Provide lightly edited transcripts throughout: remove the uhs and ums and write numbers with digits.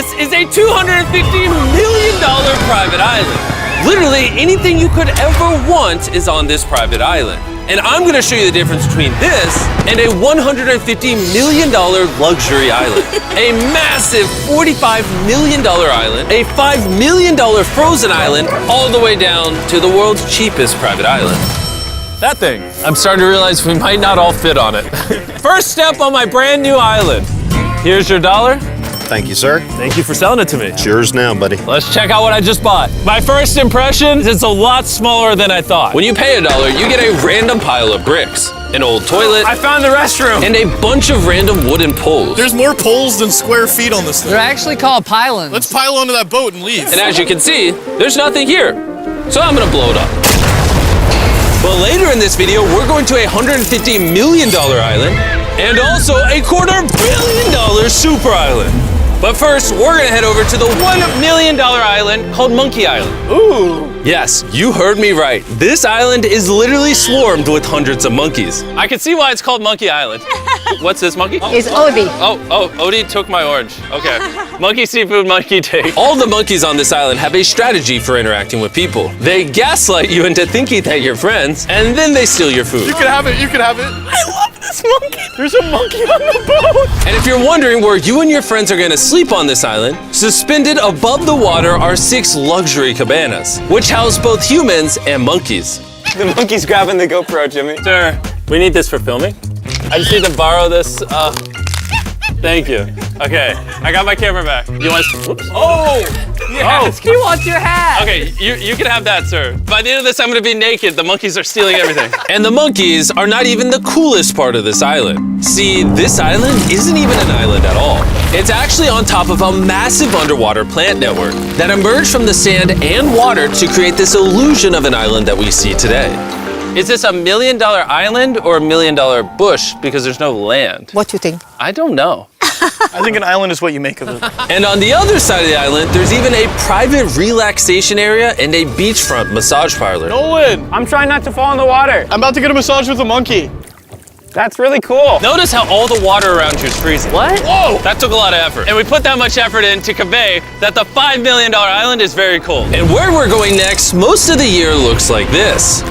This is a $250 million private island. Literally anything you could ever want is on this private island. And I'm gonna show you the difference between this and a $150 million luxury island. A massive $45 million island, a $5 million frozen island, all the way down to the world's cheapest private island. That thing. I'm starting to realize we might not all fit on it. First step on my brand new island. Here's your dollar. Thank you, sir. Thank you for selling it to me. It's yours now, buddy. Let's check out what I just bought. My first impression is it's a lot smaller than I thought. When you pay $1, you get a random pile of bricks, an old toilet. I found the restroom. And a bunch of random wooden poles. There's more poles than square feet on this thing. They're actually called pylons. Let's pile onto that boat and leave. And as you can see, there's nothing here. So I'm gonna blow it up. But later in this video, we're going to a $150 million island and also a $250 million super island. But first, we're gonna head over to the $1 million island called Monkey Island. Ooh. Yes, you heard me right. This island is literally swarmed with hundreds of monkeys. I can see why it's called Monkey Island. What's this monkey? It's Odie. Oh, Odie took my orange. Okay. Monkey seafood, monkey take. All the monkeys on this island have a strategy for interacting with people. They gaslight you into thinking that you're friends, and then they steal your food. You can have it, you can have it. I love this monkey. There's a monkey on the boat. And if you're wondering where you and your friends are gonna sleep on this island, suspended above the water are 6 luxury cabanas, which house both humans and monkeys. The monkey's grabbing the GoPro, Jimmy. Sir, we need this for filming. I just need to borrow this. Thank you. Okay, I got my camera back. You want? Whoops. Oh! Yes, he wants your hat. Okay, you can have that, sir. By the end of this, I'm gonna be naked. The monkeys are stealing everything. And the monkeys are not even the coolest part of this island. See, this island isn't even an island at all. It's actually on top of a massive underwater plant network that emerged from the sand and water to create this illusion of an island that we see today. Is this $1 million island or $1 million bush because there's no land? What do you think? I don't know. I think an island is what you make of it. And on the other side of the island, there's even a private relaxation area and a beachfront massage parlor. Nolan, I'm trying not to fall in the water. I'm about to get a massage with a monkey. That's really cool. Notice how all the water around you is freezing. What? Whoa! That took a lot of effort. And we put that much effort in to convey that the $5 million island is very cold. And where we're going next, most of the year looks like this.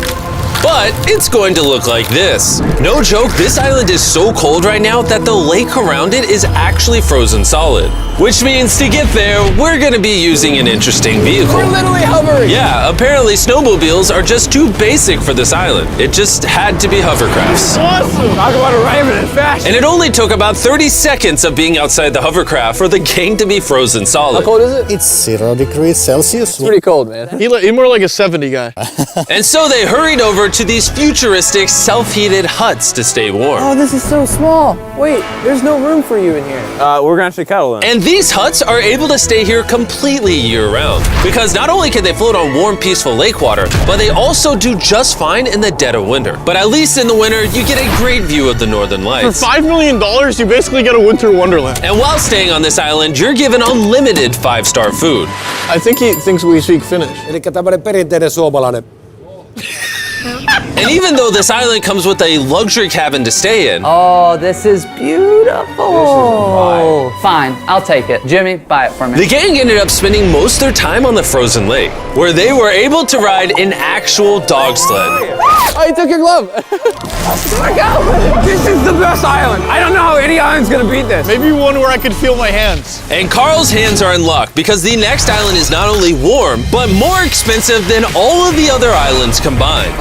But it's going to look like this. No joke, this island is so cold right now that the lake around it is actually frozen solid. Which means to get there, we're gonna be using an interesting vehicle. We're literally hovering. Yeah, apparently snowmobiles are just too basic for this island. It just had to be hovercrafts. Awesome. Talk about arriving in fashion. And it only took about 30 seconds of being outside the hovercraft for the gang to be frozen solid. How cold is it? It's 0 degrees Celsius. It's pretty cold, man. He's more like a 70 guy. And so they hurried over to these futuristic self-heated huts to stay warm. Oh, this is so small. Wait, there's no room for you in here. We're gonna actually cuddle in. And these huts are able to stay here completely year-round. Because not only can they float on warm, peaceful lake water, but they also do just fine in the dead of winter. But at least in the winter, you get a great view of the northern For lights. $5 million, you basically get a winter wonderland. And while staying on this island, you're given unlimited 5-star food. I think he thinks we speak Finnish. Elikkä tämmönen perinteinen suomalainen. And even though this island comes with a luxury cabin to stay in, Oh, this is beautiful. Fine, I'll take it. Jimmy, buy it for me. the gang ended up spending most of their time on the frozen lake, where they were able to ride an actual dog sled. Oh, you took your glove. This is the best island. I don't know how any island's gonna beat this. Maybe one where I could feel my hands. And Carl's hands are in luck because the next island is not only warm, but more expensive than all of the other islands combined.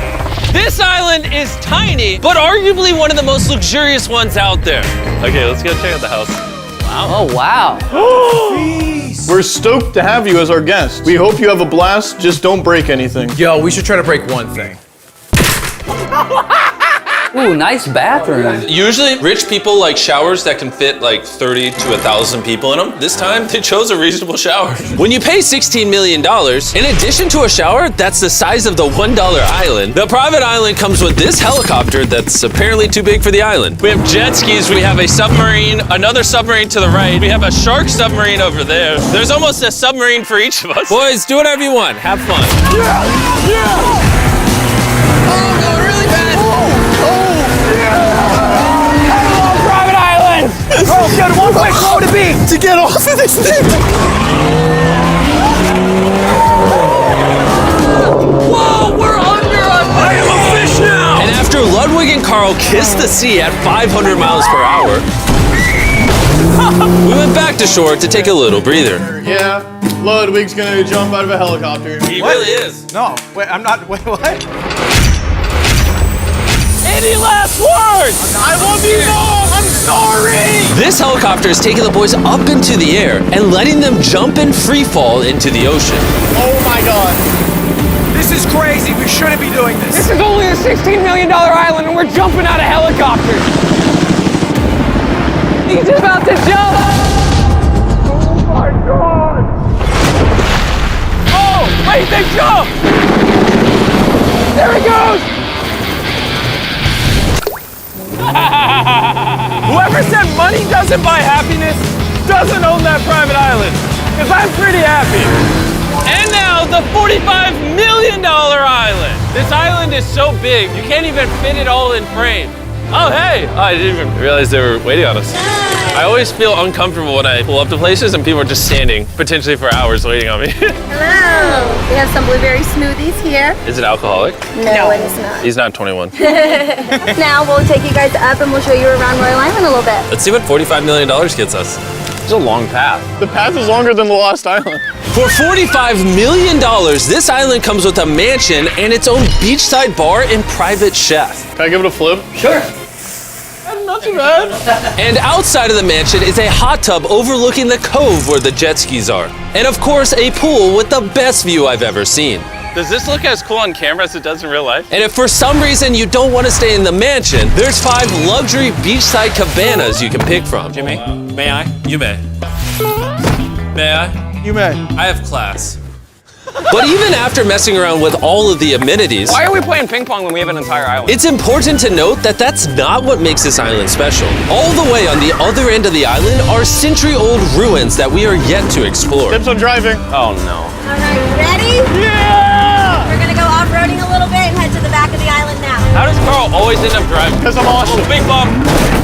This island is tiny, but arguably one of the most luxurious ones out there. Okay, let's go check out the house. Oh, wow. We're stoked to have you as our guest. We hope you have a blast, just don't break anything. Yo, we should try to break one thing. Ooh, nice bathroom. Usually, rich people like showers that can fit like 30 to 1,000 people in them. This time, they chose a reasonable shower. When you pay $16 million, in addition to a shower that's the size of the $1 island, the private island comes with this helicopter that's apparently too big for the island. We have jet skis, we have a submarine, another submarine to the right, we have a shark submarine over there. There's almost a submarine for each of us. Boys, do whatever you want. Have fun. Oh, good. One way slow to be. To get off of this thing. Whoa, we're under a... I am a fish now! And after Ludwig and Carl kissed the sea at 500 miles per hour, we went back to shore to take a little breather. Yeah, Ludwig's gonna jump out of a helicopter. He really is. No, wait, I'm not. Wait, what? Any last words? I love you, Mom! I'm sorry! This helicopter is taking the boys up into the air and letting them jump in free fall into the ocean. Oh my god. This is crazy. We shouldn't be doing this. This is only a $16 million island and we're jumping out of helicopters. He's about to jump. Oh my god! Oh, wait, they jumped. There he goes. Whoever said money doesn't buy happiness doesn't own that private island. Because I'm pretty happy. And now the $45 million island. This island is so big, you can't even fit it all in frame. Oh, hey. Oh, I didn't even realize they were waiting on us. I always feel uncomfortable when I pull up to places and people are just standing, potentially for hours waiting on me. Hello. We have some blueberry smoothies here. Is it alcoholic? No, it is not. He's not 21. Now we'll take you guys up and we'll show you around Royal Island a little bit. Let's see what $45 million gets us. It's a long path. The path is longer than the Lost Island. For $45 million, this island comes with a mansion and its own beachside bar and private chef. Can I give it a flip? Sure. Not too bad. And outside of the mansion is a hot tub overlooking the cove where the jet skis are. And of course, a pool with the best view I've ever seen. Does this look as cool on camera as it does in real life? And if for some reason you don't want to stay in the mansion, there's 5 luxury beachside cabanas you can pick from. Jimmy, may I? You may. May I? You may. I have class. But even after messing around with all of the amenities, Why are we playing ping pong when we have an entire island? it's important to note that that's not what makes this island special. All the way on the other end of the island are century-old ruins that we are yet to explore. Tips on driving. Oh no. All right, ready? Yeah! We're gonna go off-roading a little bit and head to the back of the island now. How does Carl always end up driving? Because I'm awesome. Big bump.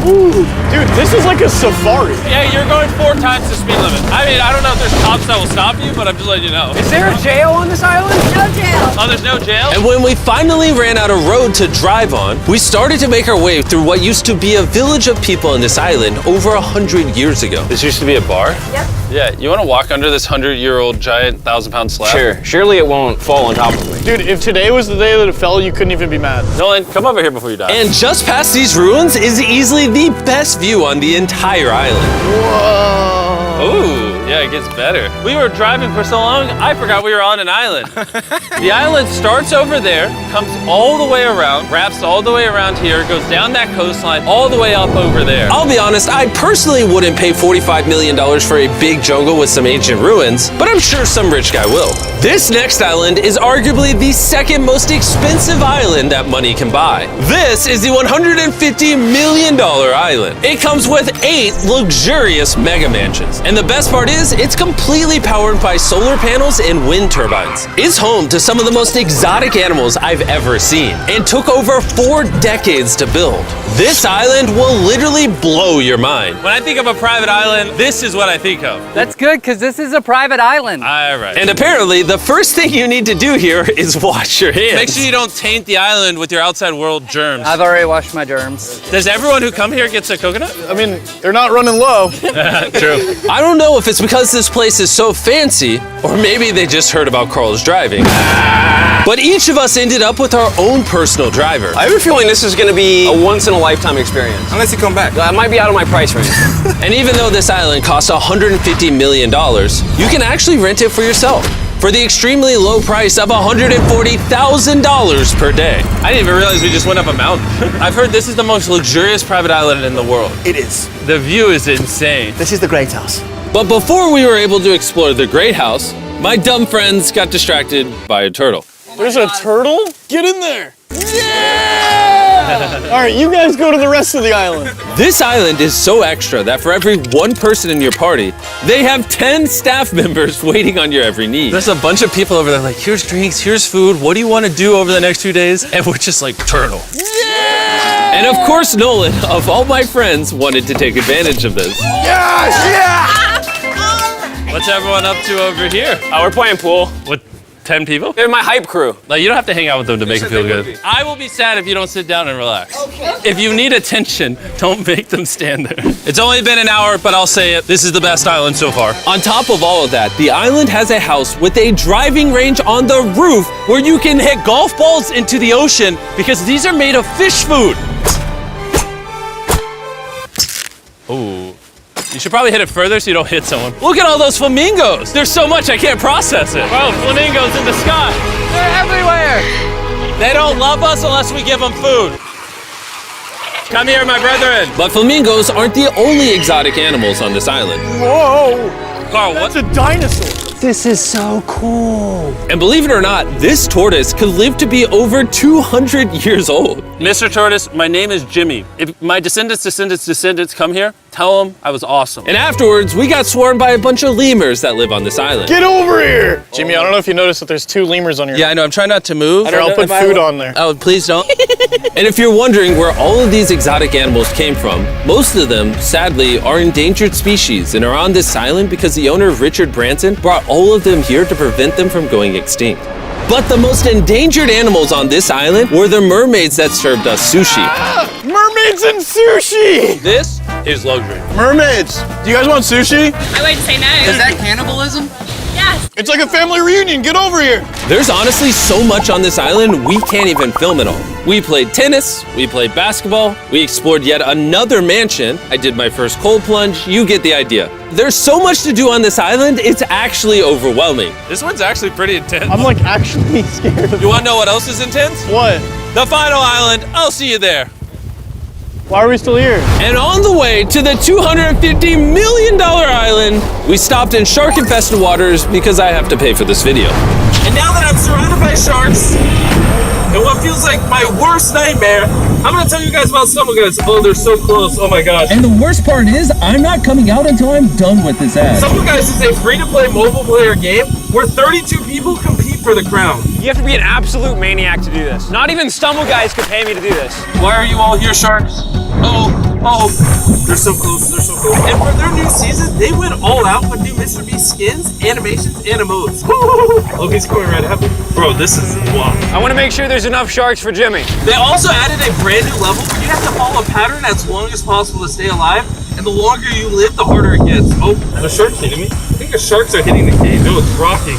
Ooh, dude, this is like a safari. Yeah, you're going 4 times the speed limit. I mean, I don't know if there's cops that will stop you, but I'm just letting you know. Is there a jail on this island? No jail. Oh, there's no jail? And when we finally ran out of road to drive on, we started to make our way through what used to be a village of people on this island over 100 years ago. This used to be a bar? Yep. Yeah, you want to walk under this 100-year-old giant 1,000-pound slab? Sure. Surely it won't fall on top of me. Dude, if today was the day that it fell, you couldn't even be mad. Nolan, come over here before you die. And just past these ruins is easily the best view on the entire island. Whoa. Ooh, yeah, it gets better. We were driving for so long, I forgot we were on an island. The island starts over there, comes all the way around, wraps all the way around here, goes down that coastline, all the way up over there. I'll be honest, I personally wouldn't pay $45 million for a big jungle with some ancient ruins, but I'm sure some rich guy will. This next island is arguably the second most expensive island that money can buy. This is the $150 million island. It comes with 8 luxurious mega mansions. And the best part is, it's completely powered by solar panels and wind turbines. It's home to some of the most exotic animals I've ever seen, and took over 4 decades to build. This island will literally blow your mind. When I think of a private island, this is what I think of. That's good, because this is a private island. All right. And apparently, the first thing you need to do here is wash your hands. Make sure you don't taint the island with your outside world germs. I've already washed my germs. Does everyone who come here gets a coconut? I mean, they're not running low. True. I don't know if it's because this place is so fancy, or maybe they just heard about Carl's driving. But each of us ended up with our own personal driver. I have a feeling this is going to be a once-in-a-lifetime experience. Unless you come back. I might be out of my price range. And even though this island costs $150 million, you can actually rent it for yourself for the extremely low price of $140,000 per day. I didn't even realize we just went up a mountain. I've heard this is the most luxurious private island in the world. It is. The view is insane. This is the Great House. But before we were able to explore the Great House, my dumb friends got distracted by a turtle. There's a turtle? Get in there. Yeah! All right, you guys go to the rest of the island. This island is so extra that for every 1 person in your party, they have 10 staff members waiting on your every need. There's a bunch of people over there like, here's drinks, here's food, what do you want to do over the next 2 days? And we're just like, turtle. Yeah! And of course, Nolan, of all my friends, wanted to take advantage of this. What's everyone up to over here? We're playing pool. What, 10 people? They're my hype crew. Like, you don't have to hang out with them to make it feel good. I will be sad if you don't sit down and relax. Okay. If you need attention, don't make them stand there. It's only been an hour, but I'll say it. This is the best island so far. On top of all of that, the island has a house with a driving range on the roof where you can hit golf balls into the ocean because these are made of fish food. Ooh. You should probably hit it further so you don't hit someone. Look at all those flamingos. There's so much I can't process it. Oh, flamingos in the sky. They're everywhere. They don't love us unless we give them food. Come here, my brethren. But flamingos aren't the only exotic animals on this island. Whoa! Carl, That's a dinosaur. This is so cool. And believe it or not, this tortoise could live to be over 200 years old. Mr. Tortoise, my name is Jimmy. If my descendants come here, tell them I was awesome. And afterwards, we got swarmed by a bunch of lemurs that live on this island. Get over here! Jimmy, I don't know if you noticed that there's 2 lemurs on your Yeah, I know, I'm trying not to move. Here, I'll put food on there. Oh, please don't. And if you're wondering where all of these exotic animals came from, most of them, sadly, are endangered species and are on this island because the owner, Richard Branson, brought all of them here to prevent them from going extinct. But the most endangered animals on this island were the mermaids that served us sushi. Mermaids and sushi! This is luxury. Mermaids! Do you guys want sushi? I wouldn't say no. Is that cannibalism? Yes. It's like a family reunion. Get over here. There's honestly so much on this island, we can't even film it all. We played tennis, we played basketball, we explored yet another mansion. I did my first cold plunge, you get the idea. There's so much to do on this island, it's actually overwhelming. This one's actually pretty intense. I'm like actually scared of You wanna know what else is intense? What? The final island, I'll see you there. Why are we still here? And on the way to the $250 million island, we stopped in shark-infested waters because I have to pay for this video. And now that I'm surrounded by sharks, and what feels like my worst nightmare, I'm gonna tell you guys about StumbleGuys. Oh, they're so close, oh my gosh. And the worst part is, I'm not coming out until I'm done with this ad. StumbleGuys is a free-to-play mobile player game where 32 people compete for the crown. You have to be an absolute maniac to do this. Not even StumbleGuys could pay me to do this. Why are you all here, sharks? Oh, they're so close, they're so close. And for their new season, they went all out with new MrBeast skins, animations, and emotes. Oh, he's coming right at me. Bro, this is wow. I want to make sure there's enough sharks for Jimmy. They also added a brand new level where you have to follow a pattern as long as possible to stay alive, and the longer you live, the harder it gets. Oh, the shark's hitting me. I think the sharks are hitting the cage. No, it's rocking.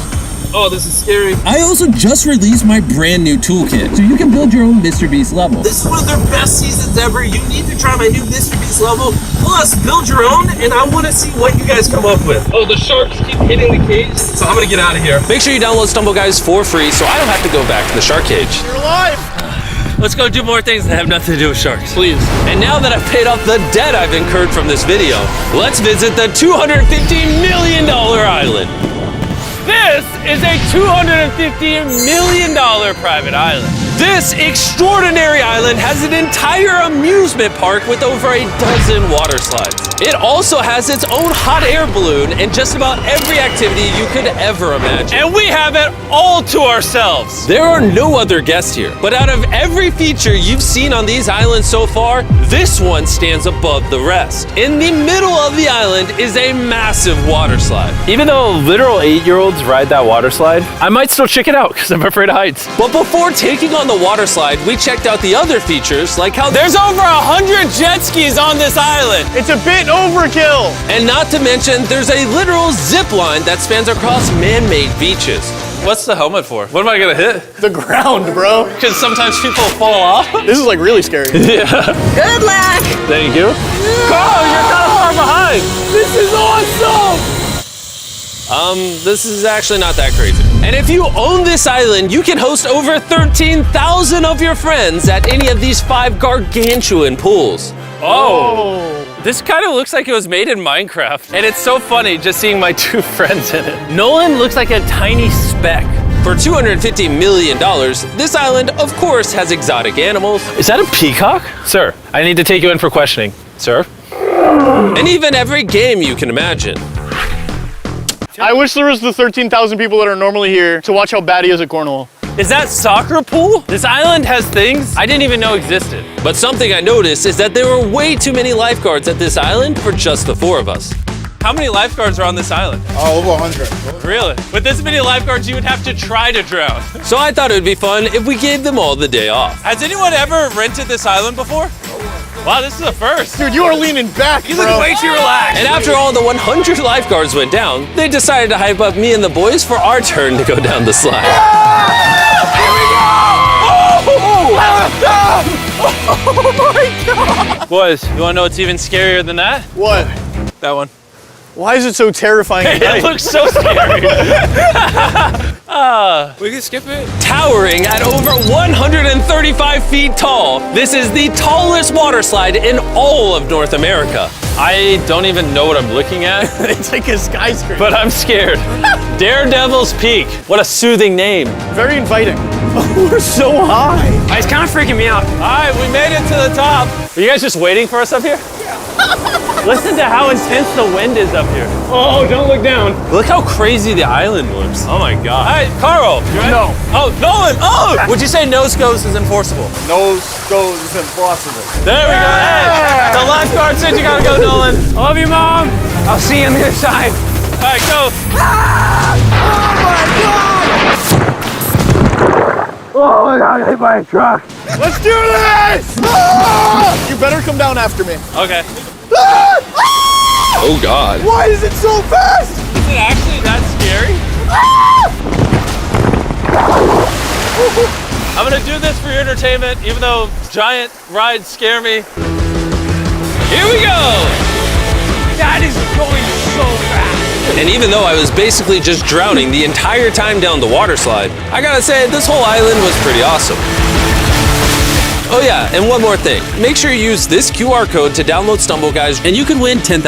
Oh, this is scary. I also just released my brand new toolkit, so you can build your own MrBeast level. This is one of their best seasons ever. You need to try my new MrBeast level. Plus, build your own, and I want to see what you guys come up with. Oh, the sharks keep hitting the cage, so I'm gonna get out of here. Make sure you download StumbleGuys for free, so I don't have to go back to the shark cage. You're alive! Let's go do more things that have nothing to do with sharks. Please. And now that I've paid off the debt I've incurred from this video, let's visit the $250 million island. This is a $250 million private island. This extraordinary island has an entire amusement park with over a dozen water slides. It also has its own hot air balloon and just about every activity you could ever imagine. And we have it all to ourselves. There are no other guests here, but out of every feature you've seen on these islands so far, this one stands above the rest. In the middle of the island is a massive water slide. Even though literal 8-year-olds ride that water slide, I might still check it out because I'm afraid of heights. But before taking on the water slide, we checked out the other features, like how there's over 100 jet skis on this island. It's a bit overkill. And not to mention, there's a literal zip line that spans across man-made beaches. What's the helmet for? What am I gonna hit? The ground, bro. Because sometimes people fall off. This is like really scary. Yeah. Good luck. Thank you. Carl, you're kind of far behind. This is awesome! This is actually not that crazy. And if you own this island, you can host over 13,000 of your friends at any of these 5 gargantuan pools. Oh. This kind of looks like it was made in Minecraft. And it's so funny just seeing my 2 friends in it. Nolan looks like a tiny speck. For $250 million, this island, of course, has exotic animals. Is that a peacock? Sir, I need to take you in for questioning. Sir? And even every game you can imagine. I wish there was the 13,000 people that are normally here to watch how bad he is at cornhole. Is that soccer pool? This island has things I didn't even know existed. But something I noticed is that there were way too many lifeguards at this island for just the 4 of us. How many lifeguards are on this island? Over 100. Really? With this many lifeguards, you would have to try to drown. So I thought it would be fun if we gave them all the day off. Has anyone ever rented this island before? Wow, this is a first. Dude, you are leaning back, You look way too relaxed. And after all the 100 lifeguards went down, they decided to hype up me and the boys for our turn to go down the slide. Here we go! Oh my God! Boys, you wanna know what's even scarier than that? What? That one. Why is it so terrifying? It looks so scary. We can skip it. Towering at over 135 feet tall, this is the tallest water slide in all of North America. I don't even know what I'm looking at. It's like a skyscraper. But I'm scared. Daredevil's Peak. What a soothing name. Very inviting. Oh, we're so high. It's kind of freaking me out. All right, we made it to the top. Are you guys just waiting for us up here? Listen to how intense the wind is up here. Oh, don't look down. Look how crazy the island looks. Oh my God. All right, Carl, you ready? No. Oh, Nolan. Oh! Would you say no scopes is enforceable? No goes is impossible. There we go. Hey, the lifeguard said you gotta go, Nolan. I love you, Mom. I'll see you on the other side. All right, go. Oh, I got hit by a truck. Let's do this! You better come down after me. Okay. Oh God. Why is it so fast? Is it actually that scary? I'm gonna do this for your entertainment, even though giant rides scare me. Here we go! That is going so fast. And even though I was basically just drowning the entire time down the water slide, I gotta say, this whole island was pretty awesome. Oh yeah, and one more thing. Make sure you use this QR code to download Stumble Guys, and you can win $10,000.